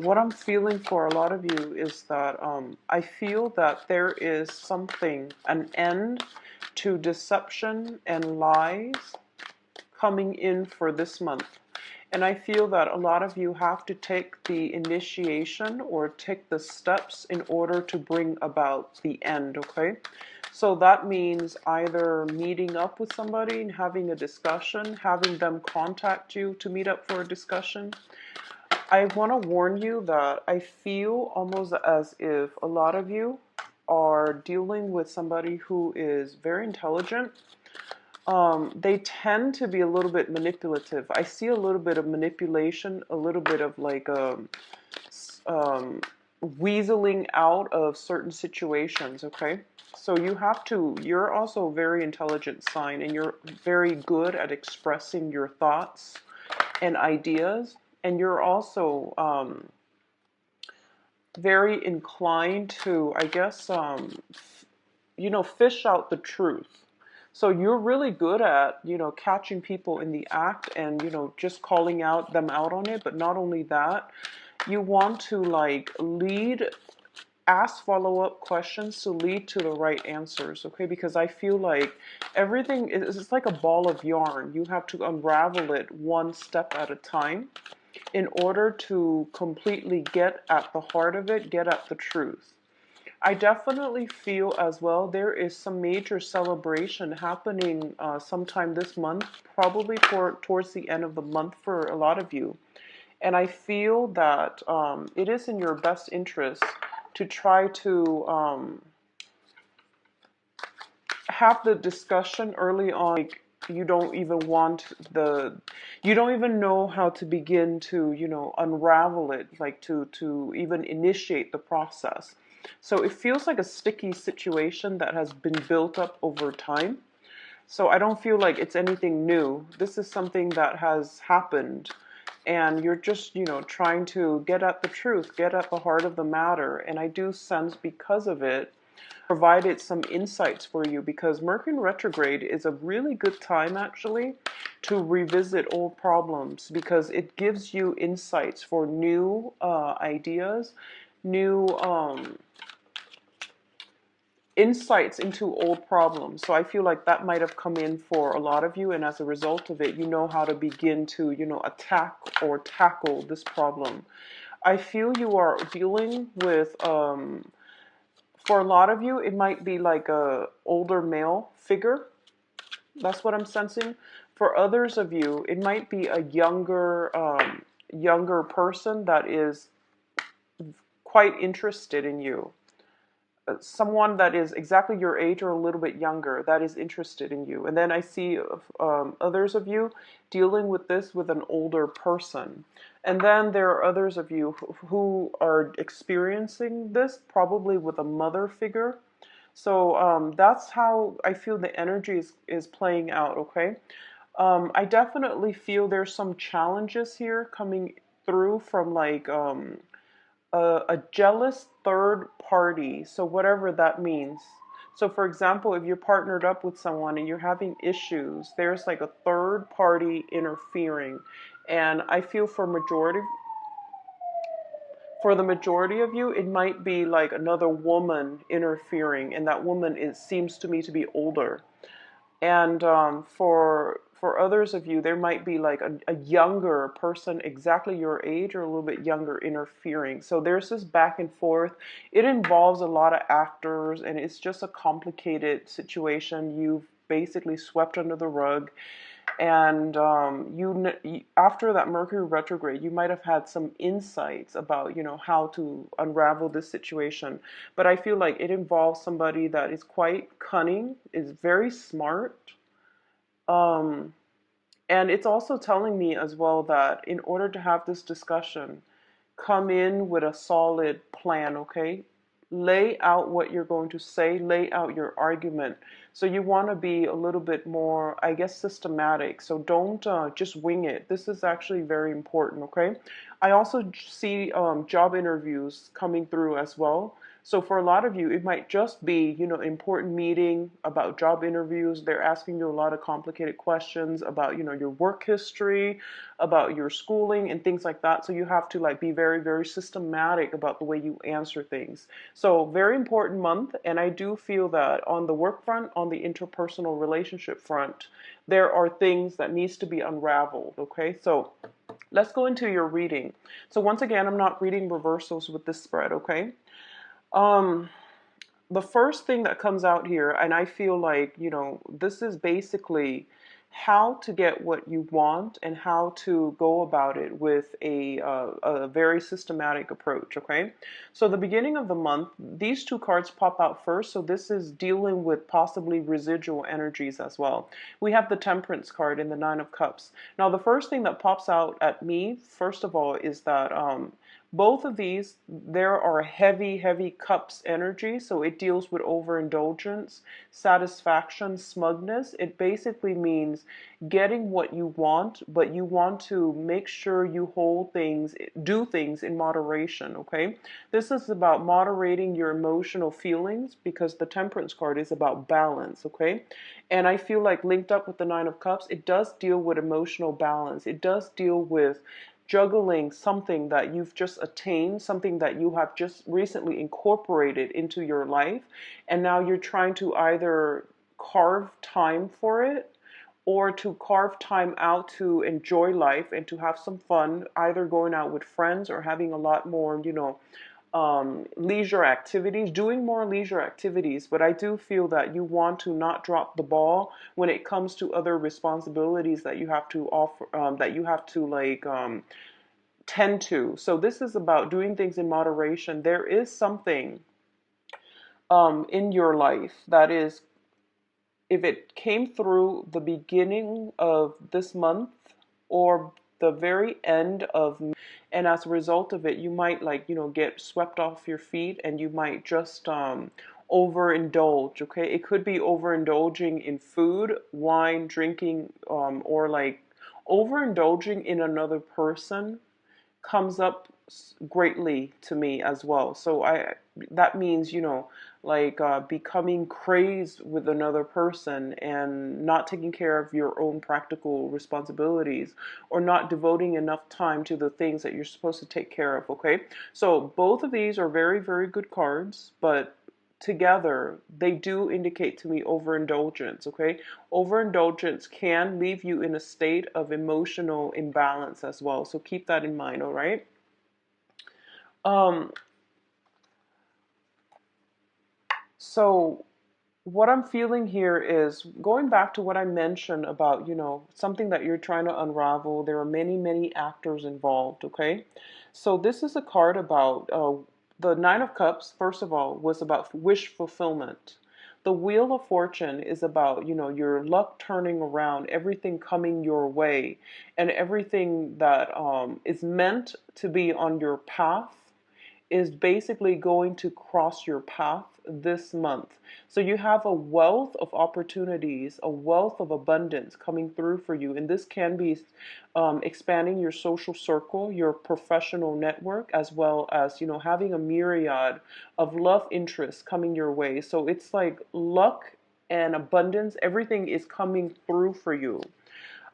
What I'm feeling for a lot of you is that I feel that there is something, an end to deception and lies coming in for this month. And I feel that a lot of you have to take the initiation or take the steps in order to bring about the end, okay? So that means either meeting up with somebody and having a discussion, having them contact you to meet up for a discussion. I want to warn you that I feel almost as if a lot of you are dealing with somebody who is very intelligent. They tend to be a little bit manipulative. I see a little bit of manipulation, a little bit of like um, weaseling out of certain situations, okay? So you're also a very intelligent sign, and you're very good at expressing your thoughts and ideas, and you're also very inclined to, I guess, fish out the truth. So you're really good at, catching people in the act and, just calling them out on it. But not only that, you want to like ask follow-up questions to lead to the right answers, okay? Because I feel like everything is, it's like a ball of yarn. You have to unravel it one step at a time in order to completely get at the heart of it, get at the truth. I definitely feel as well there is some major celebration happening sometime this month, probably towards the end of the month for a lot of you. And I feel that it is in your best interest to try to have the discussion early on. Like, you don't even you don't even know how to begin to, unravel it, like to even initiate the process. So it feels like a sticky situation that has been built up over time. So I don't feel like it's anything new. This is something that has happened, and you're just, trying to get at the truth, get at the heart of the matter. And I do sense because of it, provided some insights for you, because Mercury in retrograde is a really good time actually to revisit old problems, because it gives you insights for new ideas, new insights into old problems. So I feel like that might have come in for a lot of you, and as a result of it, you know how to begin to, attack or tackle this problem. I feel you are dealing with for a lot of you, it might be like a older male figure. That's what I'm sensing. For others of you, it might be a younger person that is quite interested in you. Someone that is exactly your age or a little bit younger that is interested in you. And then I see others of you dealing with this with an older person. And then there are others of you who are experiencing this probably with a mother figure. So that's how I feel the energy is playing out, okay? I definitely feel there's some challenges here coming through from like a jealous third party. So whatever that means. So for example, if you're partnered up with someone and you're having issues, there's like a third party interfering. And I feel for the majority of you, it might be like another woman interfering, and that woman seems to me to be older. And for others of you, there might be like a younger person, exactly your age or a little bit younger, interfering. So there's this back and forth. It involves a lot of actors, and it's just a complicated situation. You've basically swept under the rug. And after that Mercury retrograde, you might have had some insights about, how to unravel this situation. But I feel like it involves somebody that is quite cunning, is very smart. Um, and it's also telling me as well that in order to have this discussion, come in with a solid plan, okay? Lay out what you're going to say, lay out your argument. So you want to be a little bit more, I guess, systematic. So don't just wing it. This is actually very important, okay? I also see job interviews coming through as well. So for a lot of you, it might just be, an important meeting about job interviews. They're asking you a lot of complicated questions about, your work history, about your schooling and things like that. So you have to like be very, very systematic about the way you answer things. So very important month. And I do feel that on the work front, on the interpersonal relationship front, there are things that needs to be unraveled. Okay. So let's go into your reading. So once again, I'm not reading reversals with this spread, okay? Um, the first thing that comes out here, and I feel like, this is basically how to get what you want and how to go about it with a very systematic approach, okay? So the beginning of the month, these two cards pop out first, so this is dealing with possibly residual energies as well. We have the Temperance card and the Nine of Cups. Now, the first thing that pops out at me, first of all, is that both of these, there are heavy, heavy cups energy. So it deals with overindulgence, satisfaction, smugness. It basically means getting what you want, but you want to make sure you do things in moderation, okay? This is about moderating your emotional feelings because the Temperance card is about balance, okay? And I feel like linked up with the Nine of Cups, it does deal with emotional balance. It does deal with juggling something that you've just attained, something that you have just recently incorporated into your life, and now you're trying to either carve time for it or to carve time out to enjoy life and to have some fun, either going out with friends or having a lot more, leisure activities, doing more leisure activities. But I do feel that you want to not drop the ball when it comes to other responsibilities that you have to offer, that you have to tend to. So this is about doing things in moderation. There is something in your life that is, if it came through the beginning of this month or the very end of, and as a result of it, you might get swept off your feet and you might just overindulge, okay? It could be overindulging in food, wine, drinking, or like overindulging in another person comes up greatly to me as well. So that means, becoming crazed with another person and not taking care of your own practical responsibilities or not devoting enough time to the things that you're supposed to take care of, okay? So both of these are very, very good cards, but together they do indicate to me overindulgence, okay? Overindulgence can leave you in a state of emotional imbalance as well, so keep that in mind. All right. um so what I'm feeling here is going back to what I mentioned about, something that you're trying to unravel. There are many, many actors involved, okay? So this is a card about the Nine of Cups, first of all, was about wish fulfillment. The Wheel of Fortune is about, your luck turning around, everything coming your way, and everything that is meant to be on your path is basically going to cross your path this month. So you have a wealth of opportunities, a wealth of abundance coming through for you. And this can be expanding your social circle, your professional network, as well as, having a myriad of love interests coming your way. So it's like luck and abundance, everything is coming through for you.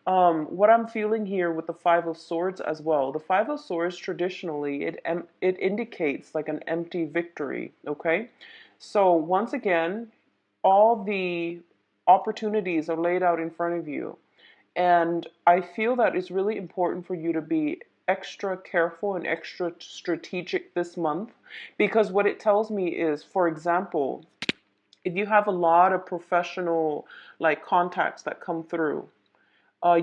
What I'm feeling here with the Five of Swords as well. The Five of Swords traditionally it indicates like an empty victory. Okay, so once again, all the opportunities are laid out in front of you, and I feel that it's really important for you to be extra careful and extra strategic this month, because what it tells me is, for example, if you have a lot of professional contacts that come through,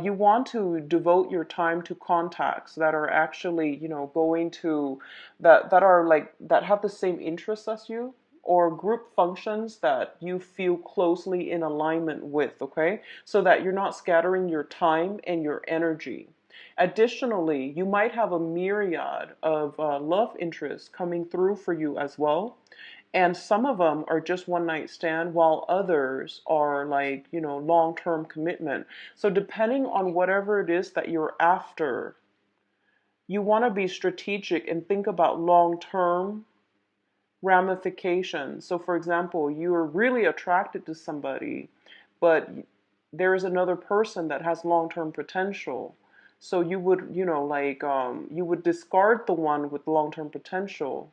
you want to devote your time to contacts that are actually, going to, that are that have the same interests as you, or group functions that you feel closely in alignment with, okay? So that you're not scattering your time and your energy. Additionally, you might have a myriad of love interests coming through for you as well. And some of them are just one night stand, while others are long-term commitment. So depending on whatever it is that you're after, you want to be strategic and think about long-term ramifications. So, for example, you're really attracted to somebody, but there is another person that has long-term potential. So you would, you would discard the one with long-term potential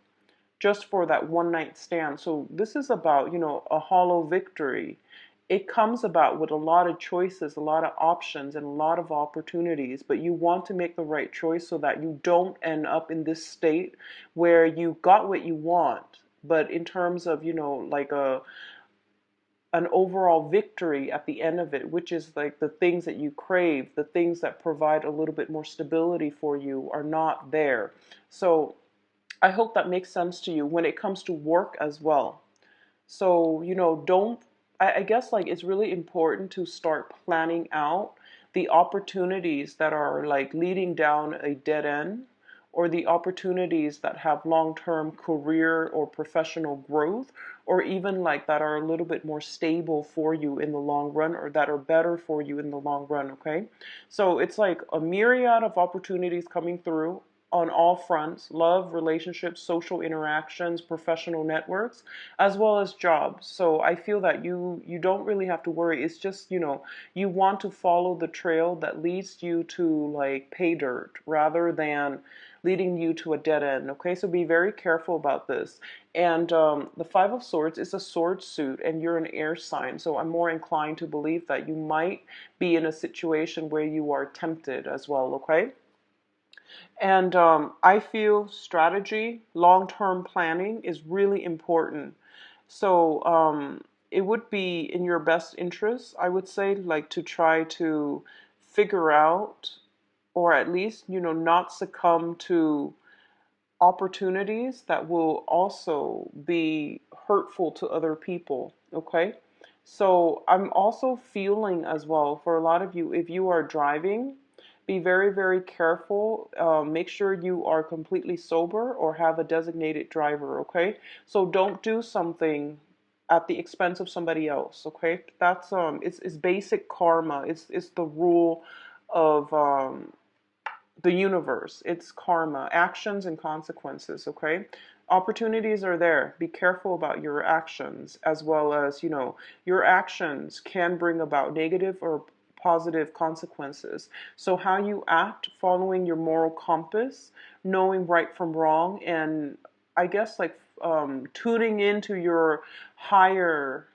just for that one night stand. So this is about, a hollow victory. It comes about with a lot of choices, a lot of options, and a lot of opportunities, but you want to make the right choice so that you don't end up in this state where you got what you want, but in terms of, like an overall victory at the end of it, which is like the things that you crave, the things that provide a little bit more stability for you are not there. So I hope that makes sense to you when it comes to work as well. So, don't, I guess like it's really important to start planning out the opportunities that are like leading down a dead end, or the opportunities that have long-term career or professional growth, or even like that are a little bit more stable for you in the long run, or that are better for you in the long run, okay? So it's like a myriad of opportunities coming through on all fronts: love, relationships, social interactions, professional networks, as well as jobs. So I feel that you don't really have to worry. It's just, you want to follow the trail that leads you to like pay dirt rather than leading you to a dead end. Okay, so be very careful about this. And the Five of Swords is a sword suit, and you're an air sign. So I'm more inclined to believe that you might be in a situation where you are tempted as well. Okay. And I feel strategy, long-term planning is really important. So it would be in your best interest, I would say, like to try to figure out, or at least, not succumb to opportunities that will also be hurtful to other people. Okay. So I'm also feeling as well for a lot of you, if you are driving, be very, very careful. Make sure you are completely sober or have a designated driver, okay? So don't do something at the expense of somebody else, okay? That's it's basic karma. It's the rule of the universe. It's karma, actions and consequences, okay? Opportunities are there. Be careful about your actions, as well as, your actions can bring about negative or positive consequences. So how you act, following your moral compass, knowing right from wrong, and I guess like tuning into your higher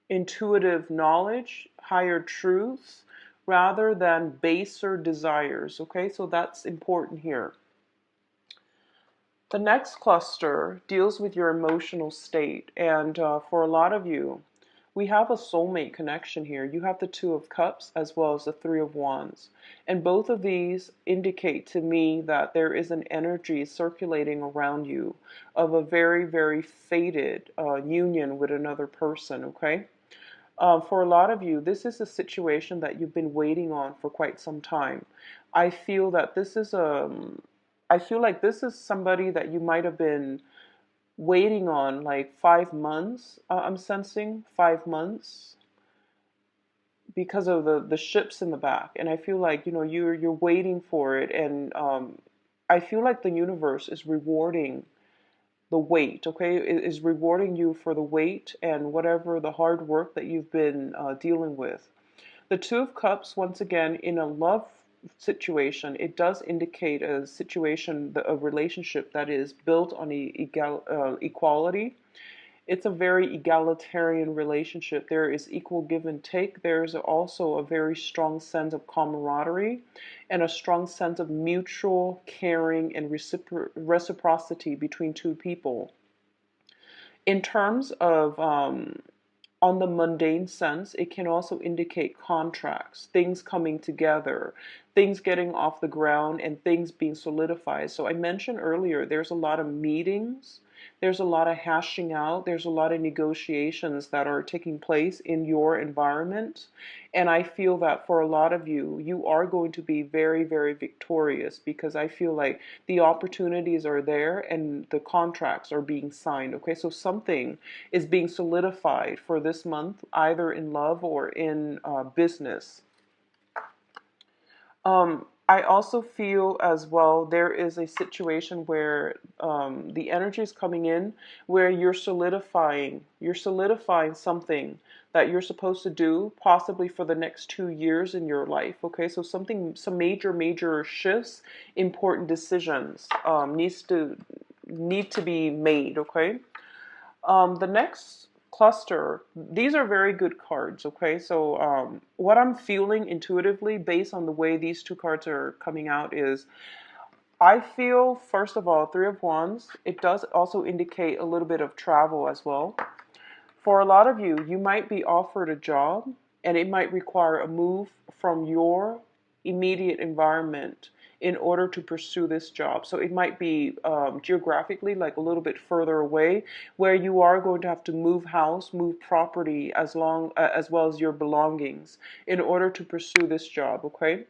intuitive knowledge, higher truths, rather than baser desires. Okay, so that's important here. The next cluster deals with your emotional state, and for a lot of you, we have a soulmate connection here. You have the Two of Cups as well as the Three of Wands, and both of these indicate to me that there is an energy circulating around you of a very, very fated union with another person. Okay. For a lot of you, this is a situation that you've been waiting on for quite some time. I feel that this is I feel like this is somebody that you might have been waiting on like 5 months. I'm sensing 5 months because of the ships in the back, and I feel like you're waiting for it, and I feel like the universe is rewarding the wait, okay, is rewarding you for the wait and whatever the hard work that you've been dealing with. The Two of Cups, once again, in a love situation, it does indicate a situation, a relationship that is built on equality. It's a very egalitarian relationship. There is equal give and take. There's also a very strong sense of camaraderie and a strong sense of mutual caring and reciprocity between two people. In terms of on the mundane sense, it can also indicate contracts, things coming together, things getting off the ground, and things being solidified. So I mentioned earlier, there's a lot of meetings, there's a lot of hashing out, there's a lot of negotiations that are taking place in your environment. And I feel that for a lot of you, you are going to be very, very victorious, because I feel like the opportunities are there and the contracts are being signed. Okay, so something is being solidified for this month, either in love or in business. I also feel as well there is a situation where the energy is coming in where you're solidifying something that you're supposed to do possibly for the next 2 years in your life. Okay, so some major shifts, important decisions need to be made. Okay, the next cluster, these are very good cards, okay? So what I'm feeling intuitively based on the way these two cards are coming out is I feel, first of all, Three of Wands, it does also indicate a little bit of travel as well. For a lot of you, you might be offered a job and it might require a move from your immediate environment in order to pursue this job. So it might be geographically like a little bit further away where you are going to have to move house, move property as well as your belongings in order to pursue this job, okay?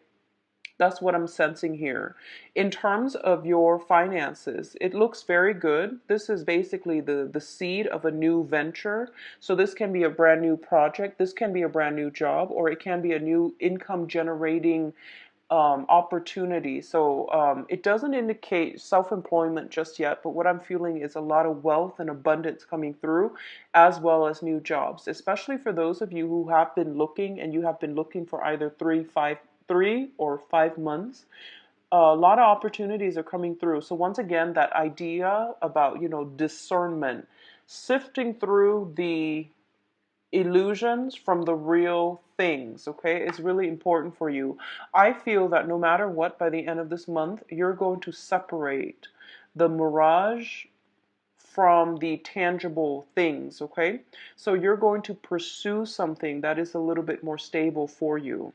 That's what I'm sensing here. In terms of your finances, it looks very good. This is basically the seed of a new venture. So this can be a brand new project. This can be a brand new job, or it can be a new income generating opportunity. So it doesn't indicate self-employment just yet, but what I'm feeling is a lot of wealth and abundance coming through, as well as new jobs, especially for those of you who have been looking and you have been looking for either 3 or 5 months. A lot of opportunities are coming through. So once again, that idea about, discernment, sifting through the illusions from the real things, okay, is really important for you. I feel that no matter what, by the end of this month, you're going to separate the mirage from the tangible things, okay? So you're going to pursue something that is a little bit more stable for you.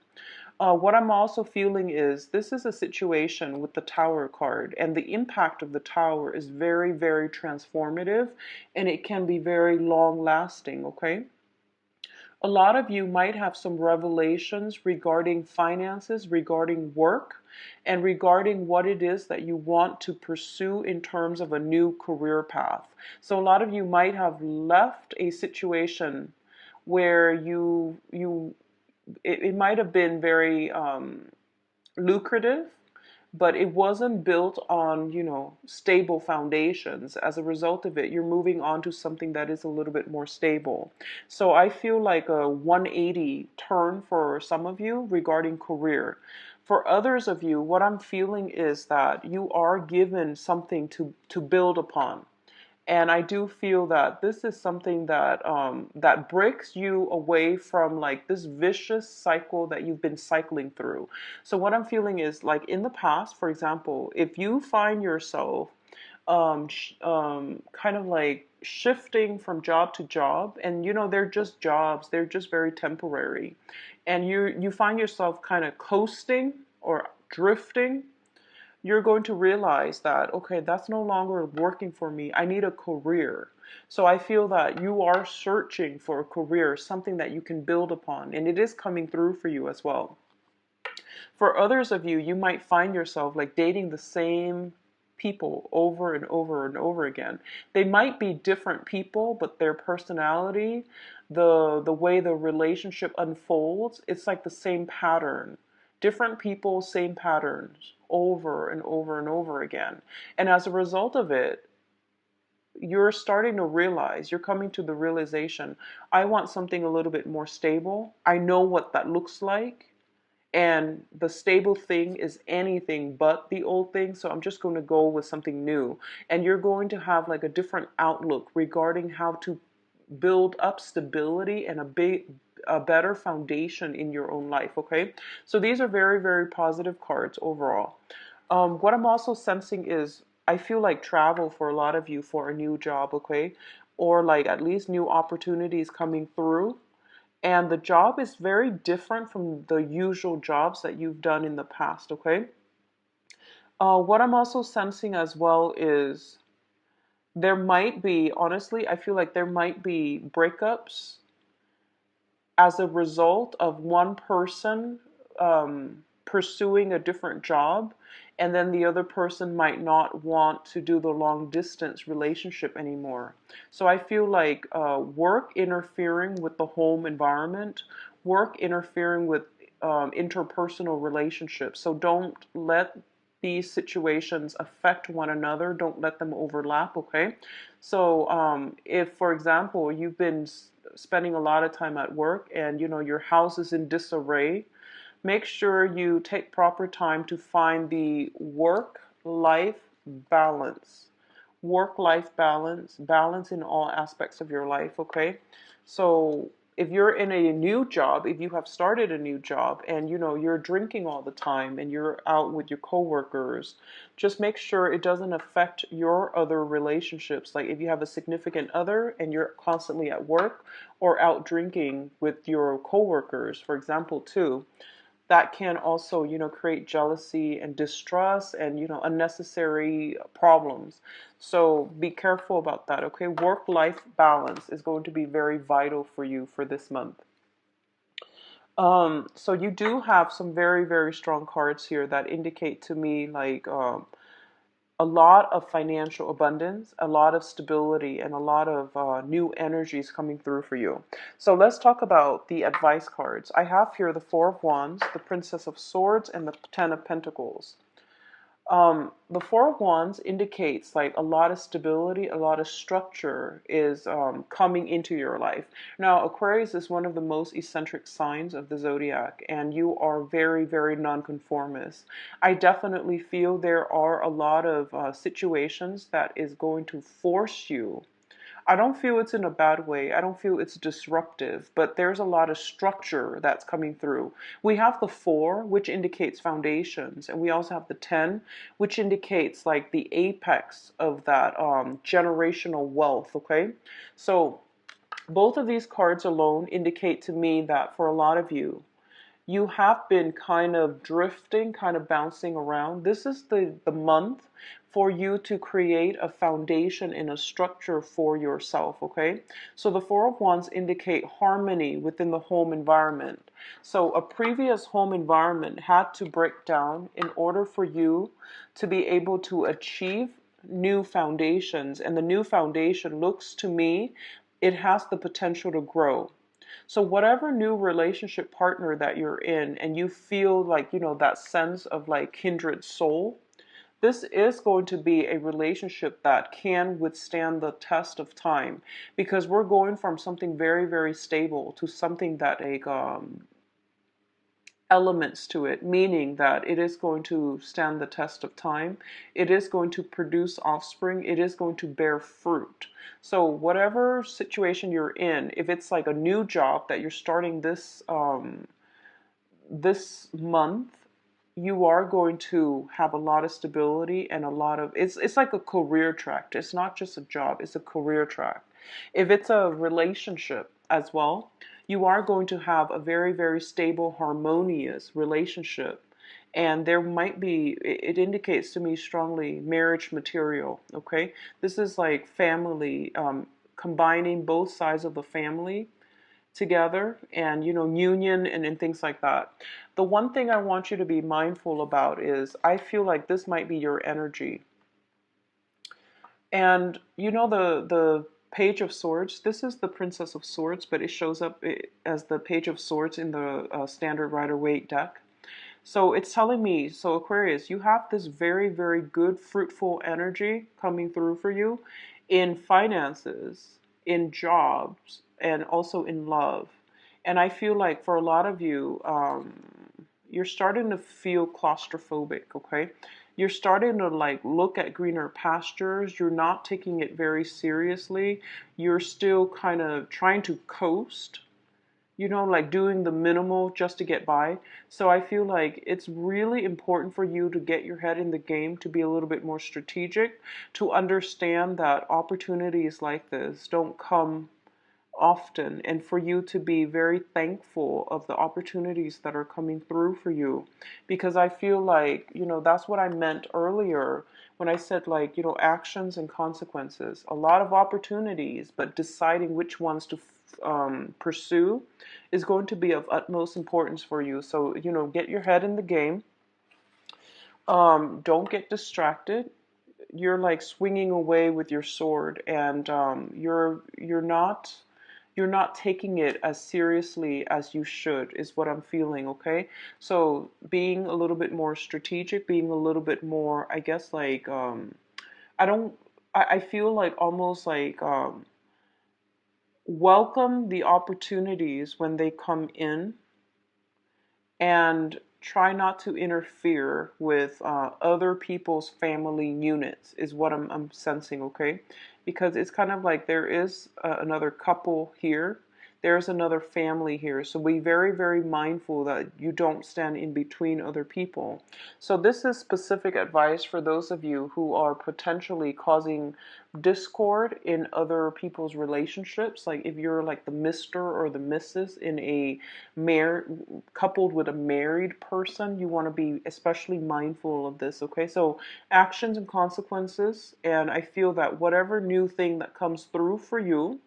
What I'm also feeling is this is a situation with the Tower card, and the impact of the Tower is very, very transformative, and it can be very long lasting, okay? A lot of you might have some revelations regarding finances, regarding work, and regarding what it is that you want to pursue in terms of a new career path. So a lot of you might have left a situation where it might have been very lucrative, but it wasn't built on, stable foundations. As a result of it, you're moving on to something that is a little bit more stable. So I feel like a 180 turn for some of you regarding career. For others of you, what I'm feeling is that you are given something to build upon. And I do feel that this is something that that breaks you away from like this vicious cycle that you've been cycling through. So what I'm feeling is like in the past, for example, if you find yourself kind of like shifting from job to job, and they're just jobs, they're just very temporary, and you find yourself kind of coasting or drifting, you're going to realize that, okay, that's no longer working for me. I need a career. So I feel that you are searching for a career, something that you can build upon, and it is coming through for you as well. For others of you, you might find yourself like dating the same people over and over and over again. They might be different people, but their personality, the way the relationship unfolds, it's like the same pattern. Different people, same patterns over and over and over again. And as a result of it, you're starting to realize, you're coming to the realization, I want something a little bit more stable. I know what that looks like. And the stable thing is anything but the old thing. So I'm just going to go with something new. And you're going to have like a different outlook regarding how to build up stability and a better foundation in your own life, okay? So these are very, very positive cards overall. What I'm also sensing is I feel like travel for a lot of you for a new job, okay? Or like at least new opportunities coming through. And the job is very different from the usual jobs that you've done in the past, okay? What I'm also sensing as well is there might be, honestly, I feel like there might be breakups as a result of one person pursuing a different job, and then the other person might not want to do the long distance relationship anymore. So I feel like work interfering with the home environment, work interfering with interpersonal relationships. So don't let these situations affect one another. Don't let them overlap, okay? So if, for example, you've been spending a lot of time at work and, your house is in disarray, make sure you take proper time to find the work-life balance. Work-life balance, balance in all aspects of your life, okay? So if you're in a new job, if you have started a new job and you're drinking all the time and you're out with your coworkers, just make sure it doesn't affect your other relationships. Like if you have a significant other and you're constantly at work or out drinking with your coworkers, for example, too, that can also, create jealousy and distrust and, unnecessary problems. So be careful about that, okay? Work-life balance is going to be very vital for you for this month. So you do have some very, very strong cards here that indicate to me like a lot of financial abundance, a lot of stability, and a lot of new energies coming through for you. So let's talk about the advice cards. I have here the Four of Wands, the Princess of Swords, and the Ten of Pentacles. The Four of Wands indicates like a lot of stability, a lot of structure is coming into your life. Now, Aquarius is one of the most eccentric signs of the zodiac, and you are very, very nonconformist. I definitely feel there are a lot of situations that is going to force you. I don't feel it's in a bad way. I don't feel it's disruptive, but there's a lot of structure that's coming through. We have the 4, which indicates foundations, and we also have the 10, which indicates like the apex of that generational wealth, okay? So both of these cards alone indicate to me that for a lot of you, you have been kind of drifting, kind of bouncing around. This is the month for you to create a foundation and a structure for yourself, okay? So the Four of Wands indicate harmony within the home environment. So a previous home environment had to break down in order for you to be able to achieve new foundations. And the new foundation looks to me, it has the potential to grow. So whatever new relationship partner that you're in and you feel like, that sense of like kindred soul, this is going to be a relationship that can withstand the test of time, because we're going from something very, very stable to something that elements to it, meaning that it is going to stand the test of time. It is going to produce offspring. It is going to bear fruit. So whatever situation you're in, if it's like a new job that you're starting this month, you are going to have a lot of stability and a lot of it's like a career track. It's not just a job, it's a career track. If it's a relationship as well, you are going to have a very, very stable, harmonious relationship. And there might be, it indicates to me strongly, marriage material, okay? This is like family, combining both sides of the family together and, union and things like that. The one thing I want you to be mindful about is I feel like this might be your energy. And the Page of Swords, this is the Princess of Swords, but it shows up as the Page of Swords in the standard Rider-Waite deck. So it's telling me, so Aquarius, you have this very, very good, fruitful energy coming through for you in finances, in jobs, and also in love. And I feel like for a lot of you, you're starting to feel claustrophobic, okay? You're starting to like look at greener pastures. You're not taking it very seriously. You're still kind of trying to coast, like doing the minimal just to get by. So I feel like it's really important for you to get your head in the game, to be a little bit more strategic, to understand that opportunities like this don't come often, and for you to be very thankful of the opportunities that are coming through for you. Because I feel like, that's what I meant earlier when I said like, actions and consequences. A lot of opportunities, but deciding which ones to pursue is going to be of utmost importance for you. So, get your head in the game. Don't get distracted. You're like swinging away with your sword, and you're you're not taking it as seriously as you should, is what I'm feeling, okay? So being a little bit more strategic, being a little bit more, I guess, like, I don't, I feel like almost like, welcome the opportunities when they come in, and try not to interfere with other people's family units, is what I'm sensing, okay? Because it's kind of like there is another couple here. There's another family here. So be very, very mindful that you don't stand in between other people. So this is specific advice for those of you who are potentially causing discord in other people's relationships. Like if you're like the Mr. or the Mrs. in a coupled with a married person, you want to be especially mindful of this, okay? So actions and consequences, and I feel that whatever new thing that comes through for you,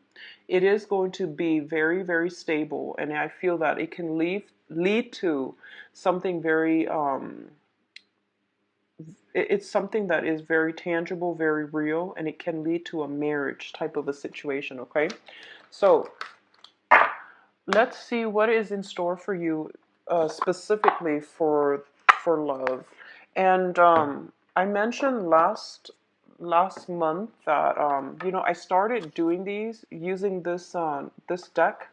it is going to be very, very stable, and I feel that it can lead to something very it's something that is very tangible, very real, and it can lead to a marriage type of a situation, okay? So let's see what is in store for you, specifically for love. And I mentioned last month that I started doing these using this deck,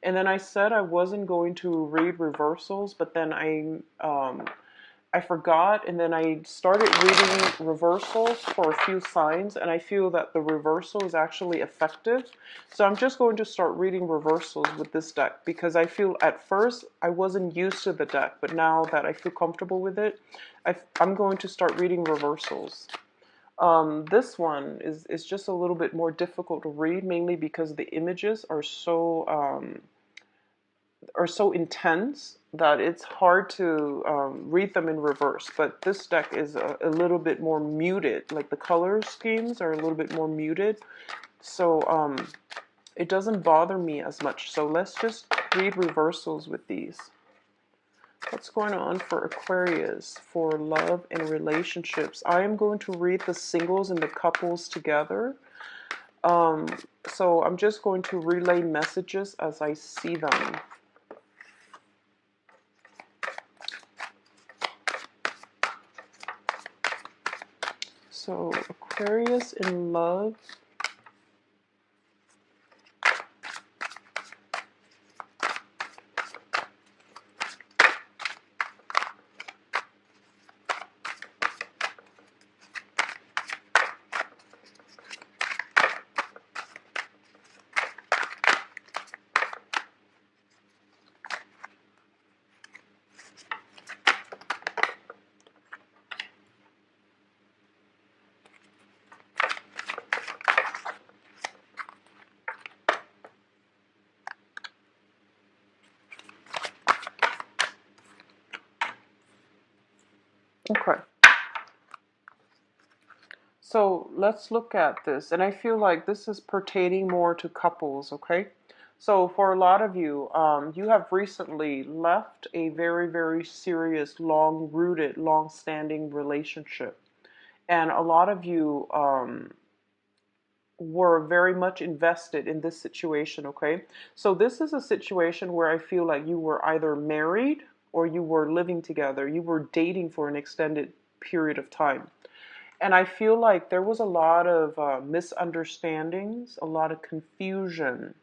and then I said I wasn't going to read reversals, but then I forgot, and then I started reading reversals for a few signs, and I feel that the reversal is actually effective. So I'm just going to start reading reversals with this deck, because I feel at first I wasn't used to the deck, but now that I feel comfortable with it, I'm going to start reading reversals. This one is just a little bit more difficult to read, mainly because the images are so intense that it's hard to read them in reverse. But this deck is a little bit more muted, like the color schemes are a little bit more muted, so it doesn't bother me as much. So let's just read reversals with these. What's going on for Aquarius for love and relationships? I am going to read the singles and the couples together. So I'm just going to relay messages as I see them. So Aquarius in love. Okay. So let's look at this. And I feel like this is pertaining more to couples, okay? So for a lot of you, you have recently left a very, very serious, long-rooted, long-standing relationship. And a lot of you were very much invested in this situation, okay? So this is a situation where I feel like you were either married or you were living together. You were dating for an extended period of time. And I feel like there was a lot of misunderstandings, a lot of confusion,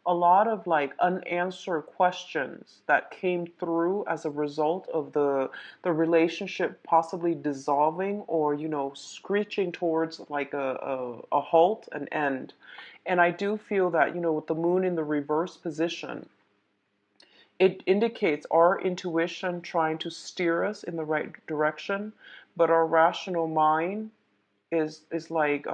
a lot of like unanswered questions that came through as a result of the relationship possibly dissolving, or screeching towards like a halt, an end. And I do feel that with the moon in the reverse position, it indicates our intuition trying to steer us in the right direction, but our rational mind is like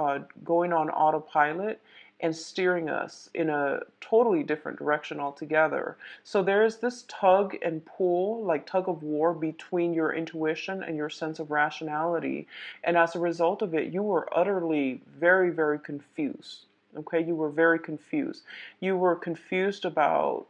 going on autopilot and steering us in a totally different direction altogether. So there's this tug and pull, like tug of war, between your intuition and your sense of rationality. And as a result of it, you were utterly very, very confused. Okay, you were very confused. You were confused about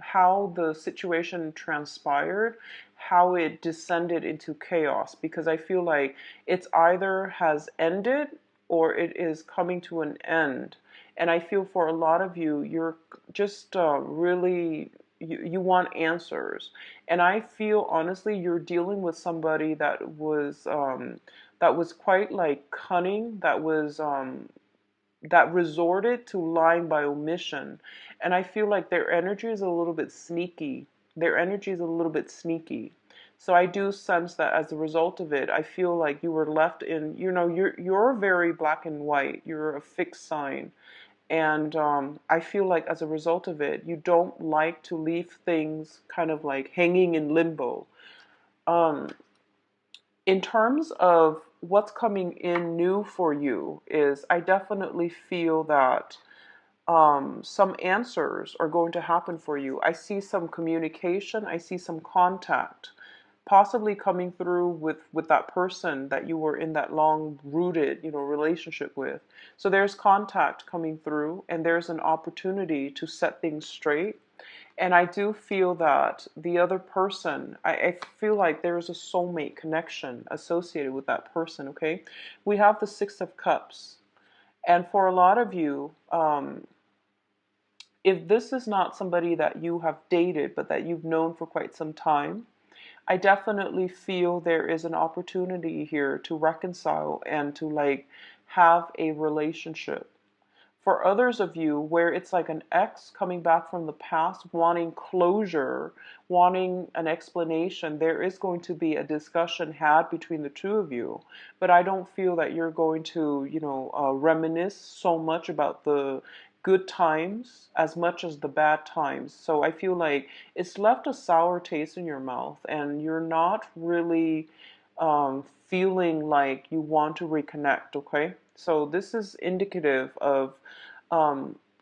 how the situation transpired, how it descended into chaos, because I feel like it's either has ended or it is coming to an end. And I feel for a lot of you, you're just really, you want answers. And I feel honestly, you're dealing with somebody that was quite like cunning, that resorted to lying by omission. And I feel like their energy is a little bit sneaky. Their energy is a little bit sneaky. So I do sense that as a result of it, I feel like you were left in, you're very black and white. You're a fixed sign. And I feel like as a result of it, you don't like to leave things kind of like hanging in limbo. Um, in terms of what's coming in new for you is I definitely feel that some answers are going to happen for you. I see some communication. I see some contact possibly coming through with that person that you were in that long rooted, relationship with. So there's contact coming through and there's an opportunity to set things straight. And I do feel that the other person, I feel like there's a soulmate connection associated with that person, okay? We have the Six of Cups. And for a lot of you, if this is not somebody that you have dated, but that you've known for quite some time, I definitely feel there is an opportunity here to reconcile and to like have a relationship. For others of you, where it's like an ex coming back from the past, wanting closure, wanting an explanation, there is going to be a discussion had between the two of you. But I don't feel that you're going to, reminisce so much about the good times as much as the bad times. So I feel like it's left a sour taste in your mouth, and you're not really feeling like you want to reconnect, okay? So this is indicative of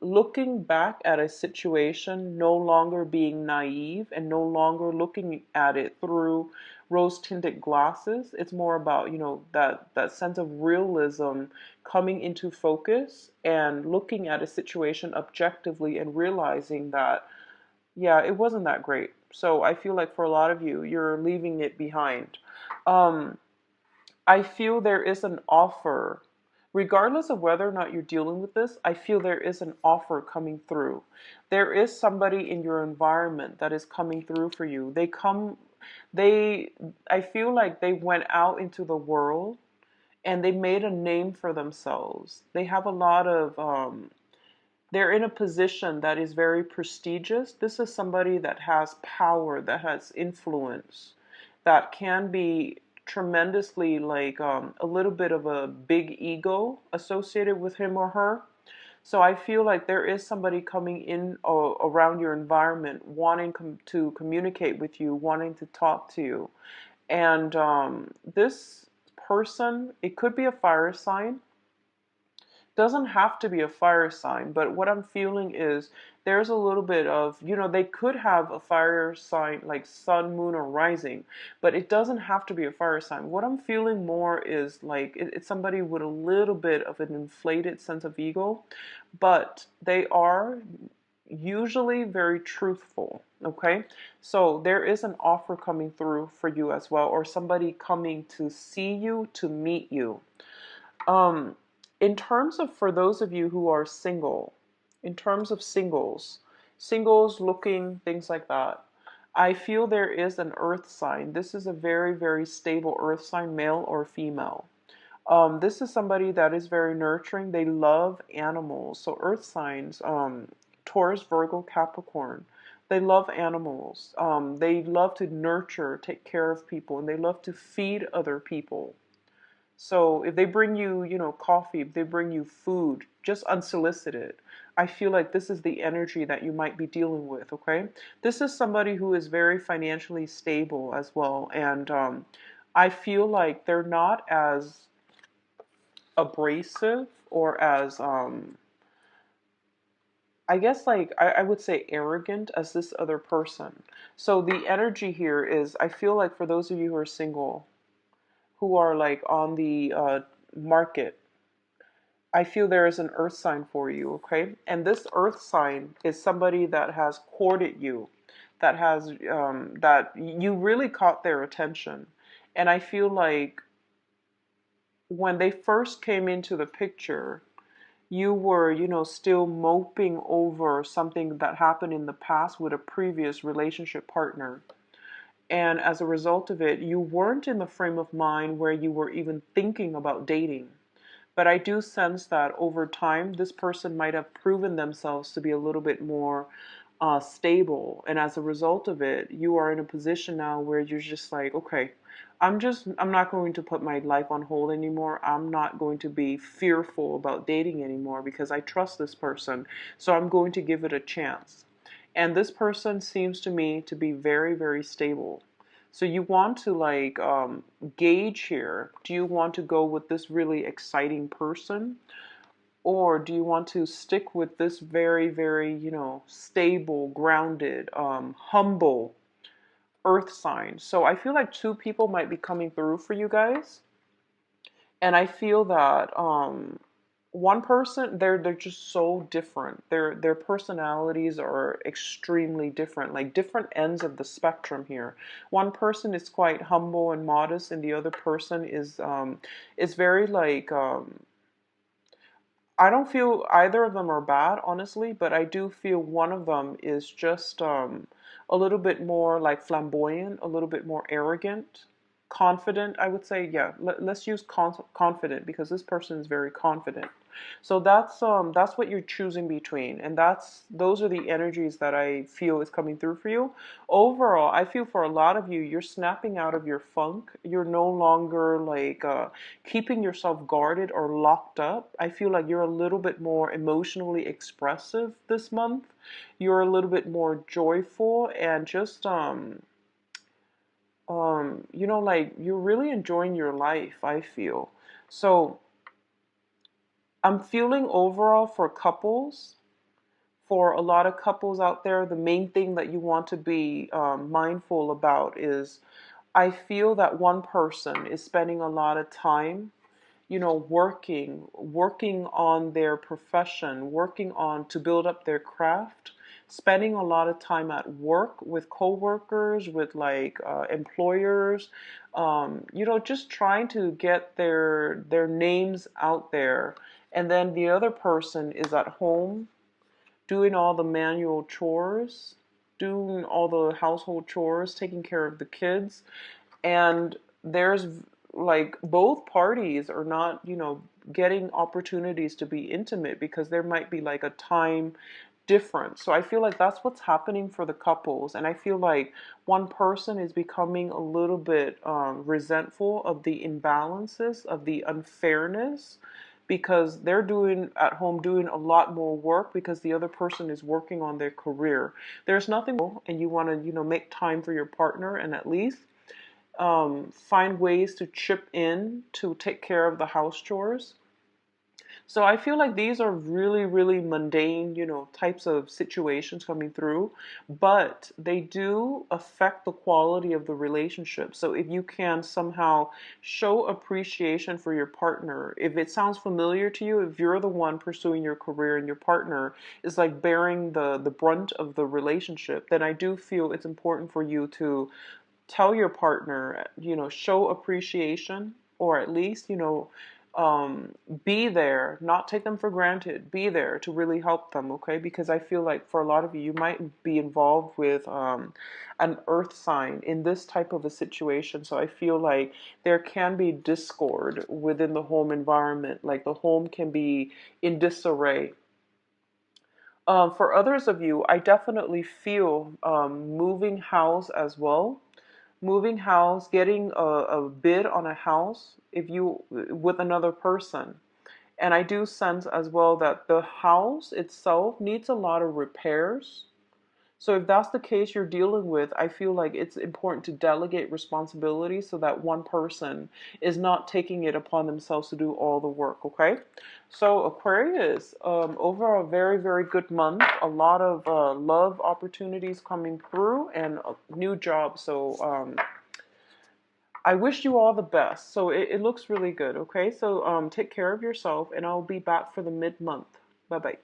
looking back at a situation, no longer being naive and no longer looking at it through rose-tinted glasses. It's more about, that sense of realism coming into focus and looking at a situation objectively and realizing that, yeah, it wasn't that great. So I feel like for a lot of you, you're leaving it behind. Um, I feel there is an offer. Regardless of whether or not you're dealing with this, I feel there is an offer coming through. There is somebody in your environment that is coming through for you. I feel like they went out into the world and they made a name for themselves. They have a lot of, they're in a position that is very prestigious. This is somebody that has power, that has influence, that can be tremendously like a little bit of a big ego associated with him or her. So I feel like there is somebody coming in around your environment, wanting to communicate with you, wanting to talk to you. And this person, it could be a fire sign, doesn't have to be a fire sign, but what I'm feeling is there's a little bit of, they could have a fire sign like sun, moon, or rising, but it doesn't have to be a fire sign. What I'm feeling more is like it's somebody with a little bit of an inflated sense of ego, but they are usually very truthful. Okay, so there is an offer coming through for you as well, or somebody coming to see you, to meet you. Um, in terms of, for those of you who are single, in terms of singles looking, things like that, I feel there is an earth sign. This is a very, very stable earth sign, male or female. This is somebody that is very nurturing. They love animals. So earth signs, Taurus, Virgo, Capricorn, they love animals. They love to nurture, take care of people, and they love to feed other people. So if they bring you, coffee, if they bring you food, just unsolicited, I feel like this is the energy that you might be dealing with, okay? This is somebody who is very financially stable as well. And I feel like they're not as abrasive or as, I guess, like, I would say arrogant as this other person. So the energy here is, I feel like for those of you who are single, who are like on the market, I feel there is an earth sign for you, okay? And this earth sign is somebody that has courted you, that has, that you really caught their attention. And I feel like when they first came into the picture, you were, still moping over something that happened in the past with a previous relationship partner. And as a result of it, you weren't in the frame of mind where you were even thinking about dating. But I do sense that over time, this person might have proven themselves to be a little bit more stable. And as a result of it, you are in a position now where you're just like, okay, I'm not going to put my life on hold anymore. I'm not going to be fearful about dating anymore because I trust this person. So I'm going to give it a chance. And this person seems to me to be very, very stable. So you want to like gauge here. Do you want to go with this really exciting person? Or do you want to stick with this very, very, stable, grounded, humble earth sign? So I feel like two people might be coming through for you guys. And I feel that one person, they're just so different. Their personalities are extremely different, like different ends of the spectrum here. One person is quite humble and modest, and the other person is very like I don't feel either of them are bad, honestly, but I do feel one of them is just a little bit more like flamboyant, a little bit more arrogant, confident, I would say. Yeah, let's use confident because this person is very confident. So that's what you're choosing between, and those are the energies that I feel is coming through for you. Overall, I feel for a lot of you, you're snapping out of your funk. You're no longer like keeping yourself guarded or locked up. I feel like you're a little bit more emotionally expressive this month. You're a little bit more joyful and just like you're really enjoying your life, I feel. So I'm feeling overall for couples, for a lot of couples out there, the main thing that you want to be mindful about is I feel that one person is spending a lot of time, working on their profession, working on to build up their craft, spending a lot of time at work with coworkers, with like employers, just trying to get their names out there. And then the other person is at home doing all the manual chores, doing all the household chores, taking care of the kids. And there's like both parties are not, getting opportunities to be intimate because there might be like a time difference. So I feel like that's what's happening for the couples. And I feel like one person is becoming a little bit resentful of the imbalances, of the unfairness, because they're doing at home doing a lot more work because the other person is working on their career. There's nothing wrong, and you want to, make time for your partner and at least find ways to chip in to take care of the house chores. So I feel like these are really, really mundane, types of situations coming through, but they do affect the quality of the relationship. So if you can somehow show appreciation for your partner, if it sounds familiar to you, if you're the one pursuing your career and your partner is like bearing the brunt of the relationship, then I do feel it's important for you to tell your partner, show appreciation, or at least, be there, not take them for granted, be there to really help them, okay? Because I feel like for a lot of you, you might be involved with an earth sign in this type of a situation. So I feel like there can be discord within the home environment, like the home can be in disarray. For others of you, I definitely feel moving house as well. Moving house, getting a bid on a house if you with another person. And I do sense as well that the house itself needs a lot of repairs. So if that's the case you're dealing with, I feel like it's important to delegate responsibility so that one person is not taking it upon themselves to do all the work, okay? So Aquarius, overall, very, very good month. A lot of love opportunities coming through and a new job. So I wish you all the best. So it looks really good, okay? So take care of yourself and I'll be back for the mid-month. Bye-bye.